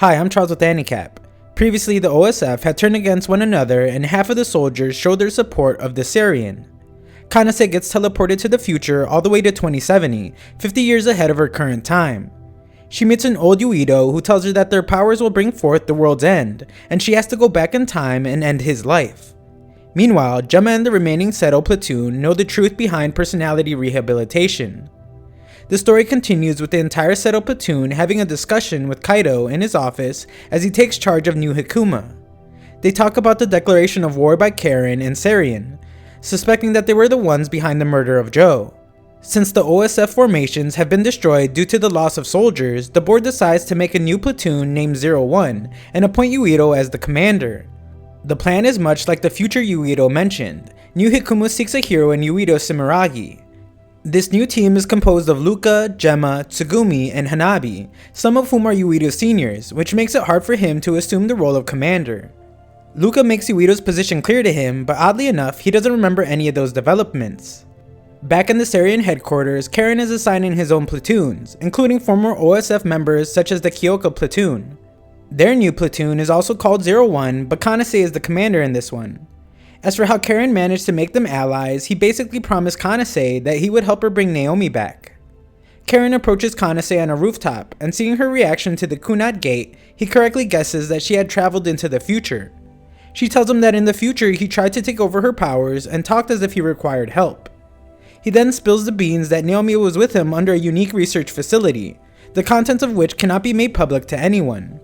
Hi, I'm Charles with AniCap. Previously, the OSF had turned against one another and half of the soldiers showed their support of the Sarian. Kanase gets teleported to the future all the way to 2070, 50 years ahead of her current time. She meets an old Yuito who tells her that their powers will bring forth the world's end, and she has to go back in time and end his life. Meanwhile, Gemma and the remaining Seto platoon know the truth behind personality rehabilitation. The story continues with the entire Seto platoon having a discussion with Kaido in his office as he takes charge of New Hikuma. They talk about the declaration of war by Karen and Sarian, suspecting that they were the ones behind the murder of Joe. Since the OSF formations have been destroyed due to the loss of soldiers, the board decides to make a new platoon named 01 and appoint Yuito as the commander. The plan is much like the future Yuito mentioned. New Hikuma seeks a hero in Yuito Sumeragi. This new team is composed of Luka, Gemma, Tsugumi, and Hanabi, some of whom are Yuito's seniors, which makes it hard for him to assume the role of commander. Luka makes Yuito's position clear to him, but oddly enough, he doesn't remember any of those developments. Back in the Sarian headquarters, Karen is assigning his own platoons, including former OSF members such as the Kyoka platoon. Their new platoon is also called 01, but Kanase is the commander in this one. As for how Karen managed to make them allies, he basically promised Kanase that he would help her bring Naomi back. Karen approaches Kanase on a rooftop, and seeing her reaction to the Kunad Gate, he correctly guesses that she had traveled into the future. She tells him that in the future he tried to take over her powers and talked as if he required help. He then spills the beans that Naomi was with him under a unique research facility, the contents of which cannot be made public to anyone.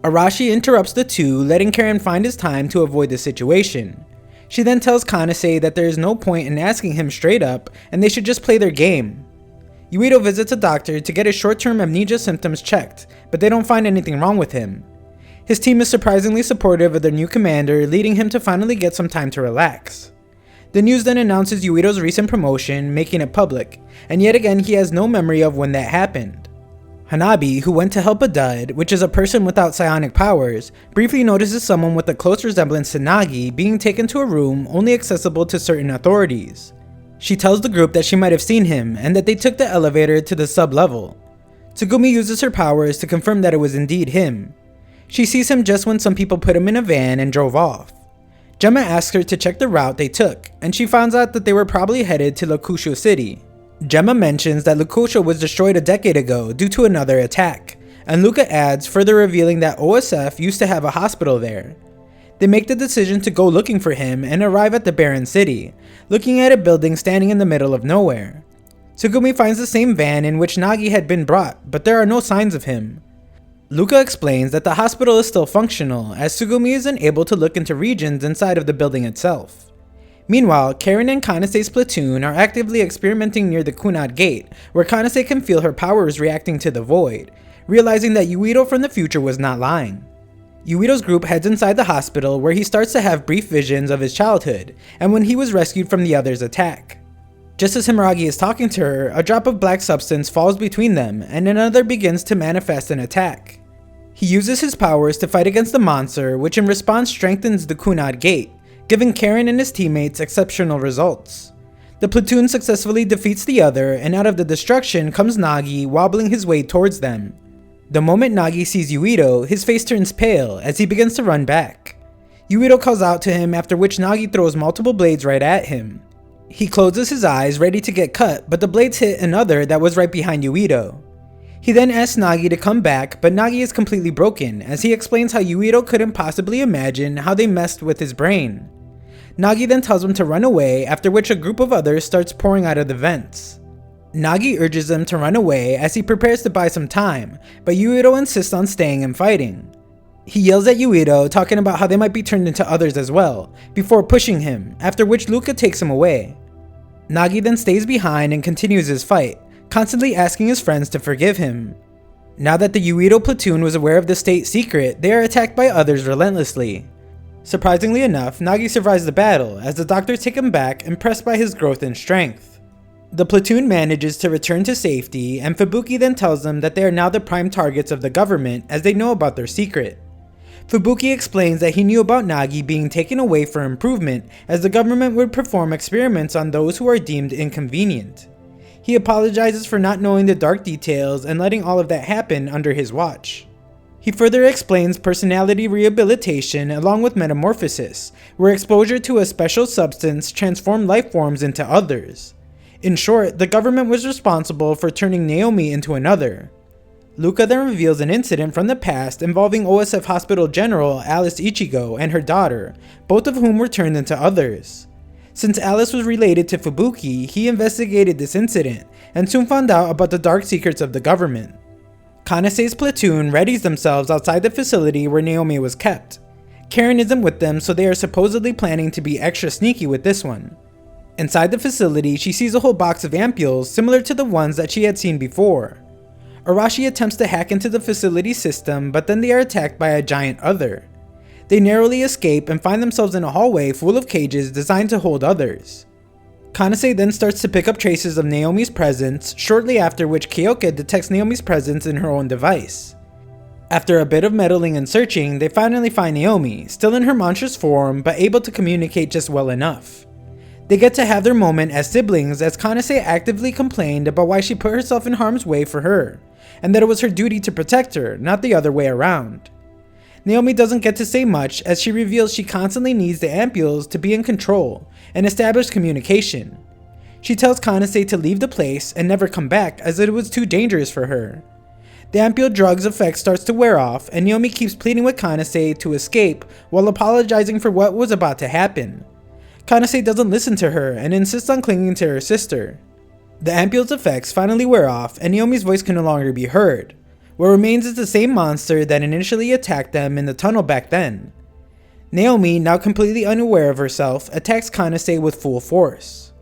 Arashi interrupts the two, letting Karen find his time to avoid the situation. She then tells Kanase that there is no point in asking him straight up and they should just play their game. Yuito visits a doctor to get his short-term amnesia symptoms checked, but they don't find anything wrong with him. His team is surprisingly supportive of their new commander, leading him to finally get some time to relax. The news then announces Yuito's recent promotion, making it public, and yet again he has no memory of when that happened. Hanabi, who went to help a dud, which is a person without psionic powers, briefly notices someone with a close resemblance to Nagi being taken to a room only accessible to certain authorities. She tells the group that she might have seen him and that they took the elevator to the sub-level. Tsugumi uses her powers to confirm that it was indeed him. She sees him just when some people put him in a van and drove off. Gemma asks her to check the route they took, and she finds out that they were probably headed to Lokusho City. Gemma mentions that Lokusho was destroyed a decade ago due to another attack, and Luka adds, further revealing that OSF used to have a hospital there. They make the decision to go looking for him and arrive at the barren city, looking at a building standing in the middle of nowhere. Tsugumi finds the same van in which Nagi had been brought, but there are no signs of him. Luka explains that the hospital is still functional, as Tsugumi is unable to look into regions inside of the building itself. Meanwhile, Karen and Kanase's platoon are actively experimenting near the Kunad Gate, where Kanase can feel her powers reacting to the void, realizing that Yuito from the future was not lying. Yuito's group heads inside the hospital, where he starts to have brief visions of his childhood, and when he was rescued from the other's attack. Just as Sumeragi is talking to her, a drop of black substance falls between them, and another begins to manifest an attack. He uses his powers to fight against the monster, which in response strengthens the Kunad Gate, giving Karen and his teammates exceptional results. The platoon successfully defeats the other, and out of the destruction comes Nagi wobbling his way towards them. The moment Nagi sees Yuito, his face turns pale as he begins to run back. Yuito calls out to him, after which Nagi throws multiple blades right at him. He closes his eyes ready to get cut, but the blades hit another that was right behind Yuito. He then asks Nagi to come back, but Nagi is completely broken as he explains how Yuito couldn't possibly imagine how they messed with his brain. Nagi then tells him to run away, after which a group of others starts pouring out of the vents. Nagi urges them to run away as he prepares to buy some time, but Yuito insists on staying and fighting. He yells at Yuito, talking about how they might be turned into others as well, before pushing him, after which Luka takes him away. Nagi then stays behind and continues his fight, constantly asking his friends to forgive him. Now that the Yuito platoon was aware of the state secret, they are attacked by others relentlessly. Surprisingly enough, Nagi survives the battle as the doctors take him back, impressed by his growth and strength. The platoon manages to return to safety, and Fubuki then tells them that they are now the prime targets of the government as they know about their secret. Fubuki explains that he knew about Nagi being taken away for improvement, as the government would perform experiments on those who are deemed inconvenient. He apologizes for not knowing the dark details and letting all of that happen under his watch. He further explains personality rehabilitation along with metamorphosis, where exposure to a special substance transformed life forms into others. In short, the government was responsible for turning Naomi into another. Luca then reveals an incident from the past involving OSF Hospital General Alice Ichigo and her daughter, both of whom were turned into others. Since Alice was related to Fubuki, he investigated this incident and soon found out about the dark secrets of the government. Kanase's platoon readies themselves outside the facility where Naomi was kept. Karen isn't with them, so they are supposedly planning to be extra sneaky with this one. Inside the facility, she sees a whole box of ampules similar to the ones that she had seen before. Arashi attempts to hack into the facility system, but then they are attacked by a giant other. They narrowly escape and find themselves in a hallway full of cages designed to hold others. Kanase then starts to pick up traces of Naomi's presence, shortly after which Kyoka detects Naomi's presence in her own device. After a bit of meddling and searching, they finally find Naomi, still in her monstrous form but able to communicate just well enough. They get to have their moment as siblings as Kanase actively complained about why she put herself in harm's way for her, and that it was her duty to protect her, not the other way around. Naomi doesn't get to say much as she reveals she constantly needs the ampules to be in control and establish communication. She tells Kanase to leave the place and never come back as it was too dangerous for her. The ampule drug's effect starts to wear off and Naomi keeps pleading with Kanase to escape while apologizing for what was about to happen. Kanase doesn't listen to her and insists on clinging to her sister. The ampule's effects finally wear off and Naomi's voice can no longer be heard. What remains is the same monster that initially attacked them in the tunnel back then. Naomi, now completely unaware of herself, attacks Kanase with full force.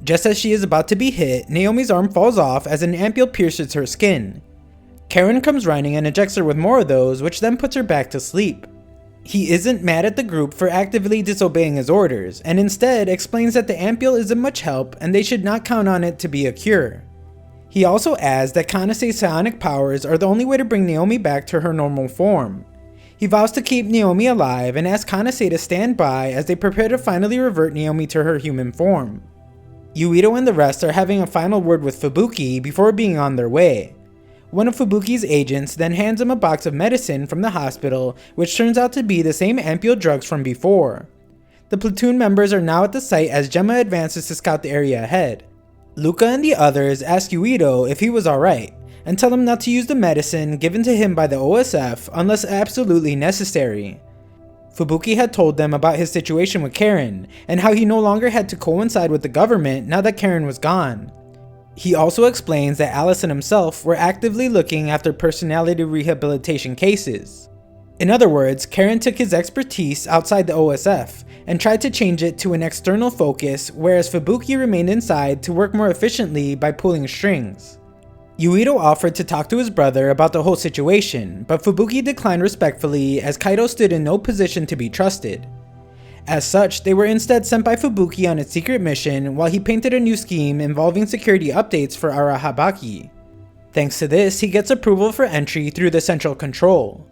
Just as she is about to be hit, Naomi's arm falls off as an ampule pierces her skin. Karen comes running and ejects her with more of those, which then puts her back to sleep. He isn't mad at the group for actively disobeying his orders, and instead explains that the ampule isn't much help and they should not count on it to be a cure. He also adds that Kanase's psionic powers are the only way to bring Naomi back to her normal form. He vows to keep Naomi alive and asks Kanase to stand by as they prepare to finally revert Naomi to her human form. Yuito and the rest are having a final word with Fubuki before being on their way. One of Fubuki's agents then hands him a box of medicine from the hospital, which turns out to be the same ampule drugs from before. The platoon members are now at the site as Gemma advances to scout the area ahead. Luca and the others ask Yuito if he was alright, and tell him not to use the medicine given to him by the OSF unless absolutely necessary. Fubuki had told them about his situation with Karen, and how he no longer had to coincide with the government now that Karen was gone. He also explains that Alice and himself were actively looking after personality rehabilitation cases. In other words, Karen took his expertise outside the OSF and tried to change it to an external focus, whereas Fubuki remained inside to work more efficiently by pulling strings. Yuito offered to talk to his brother about the whole situation, but Fubuki declined respectfully as Kaido stood in no position to be trusted. As such, they were instead sent by Fubuki on its secret mission while he painted a new scheme involving security updates for Arahabaki. Thanks to this, he gets approval for entry through the central control.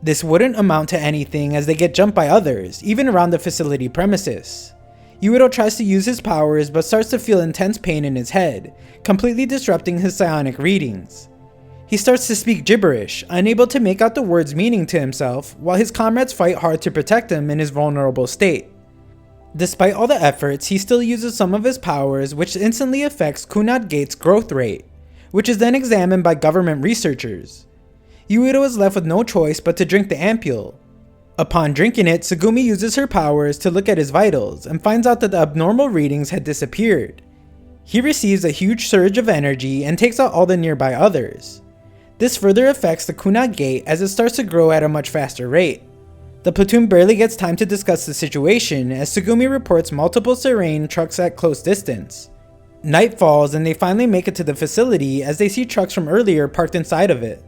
This wouldn't amount to anything as they get jumped by others, even around the facility premises. Yuito tries to use his powers but starts to feel intense pain in his head, completely disrupting his psionic readings. He starts to speak gibberish, unable to make out the words meaning to himself, while his comrades fight hard to protect him in his vulnerable state. Despite all the efforts, he still uses some of his powers, which instantly affects Kunad Gate's growth rate, which is then examined by government researchers. Yuito is left with no choice but to drink the ampule. Upon drinking it, Tsugumi uses her powers to look at his vitals and finds out that the abnormal readings had disappeared. He receives a huge surge of energy and takes out all the nearby others. This further affects the Kunad Gate as it starts to grow at a much faster rate. The platoon barely gets time to discuss the situation as Tsugumi reports multiple Serene trucks at close distance. Night falls and they finally make it to the facility as they see trucks from earlier parked inside of it.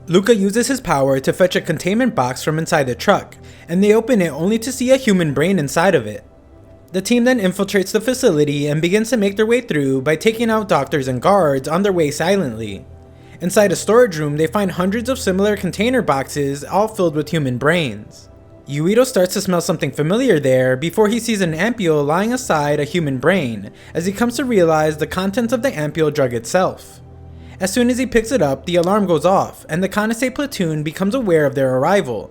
Luca uses his power to fetch a containment box from inside the truck, and they open it only to see a human brain inside of it. The team then infiltrates the facility and begins to make their way through by taking out doctors and guards on their way silently. Inside a storage room, they find hundreds of similar container boxes, all filled with human brains. Yuito starts to smell something familiar there before he sees an ampule lying aside a human brain, as he comes to realize the contents of the ampule drug itself. As soon as he picks it up, the alarm goes off, and the Kanase platoon becomes aware of their arrival.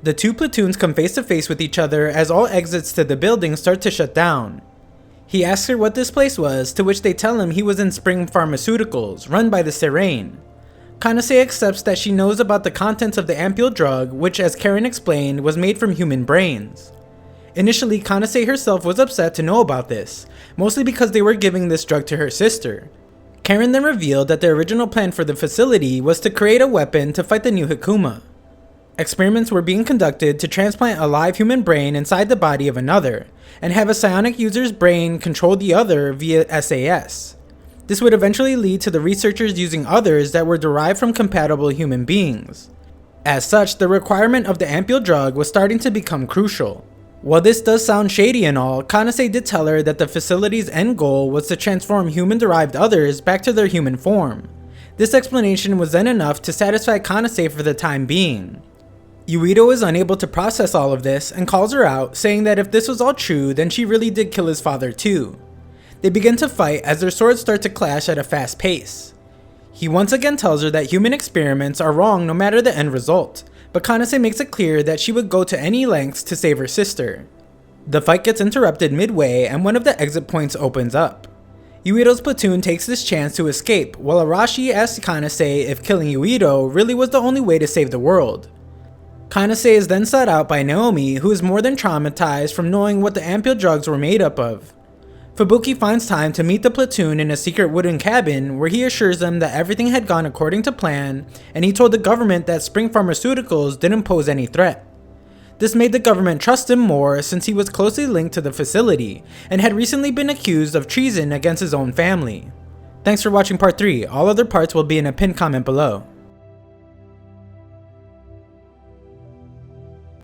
The two platoons come face to face with each other as all exits to the building start to shut down. He asks her what this place was, to which they tell him he was in Spring Pharmaceuticals, run by the Serene. Kanase accepts that she knows about the contents of the ampule drug, which, as Karen explained, was made from human brains. Initially, Kanase herself was upset to know about this, mostly because they were giving this drug to her sister. Karen then revealed that the original plan for the facility was to create a weapon to fight the new Hikuma. Experiments were being conducted to transplant a live human brain inside the body of another, and have a psionic user's brain control the other via SAS. This would eventually lead to the researchers using others that were derived from compatible human beings. As such, the requirement of the ampule drug was starting to become crucial. While this does sound shady and all, Kanase did tell her that the facility's end goal was to transform human-derived others back to their human form. This explanation was then enough to satisfy Kanase for the time being. Yuito is unable to process all of this and calls her out, saying that if this was all true, then she really did kill his father too. They begin to fight as their swords start to clash at a fast pace. He once again tells her that human experiments are wrong no matter the end result, but Kanase makes it clear that she would go to any lengths to save her sister. The fight gets interrupted midway and one of the exit points opens up. Yuito's platoon takes this chance to escape, while Arashi asks Kanase if killing Yuito really was the only way to save the world. Kanase is then sought out by Naomi, who is more than traumatized from knowing what the ampule drugs were made up of. Fubuki finds time to meet the platoon in a secret wooden cabin where he assures them that everything had gone according to plan, and he told the government that Spring Pharmaceuticals didn't pose any threat. This made the government trust him more since he was closely linked to the facility and had recently been accused of treason against his own family. Thanks for watching part 3, all other parts will be in a pinned comment below.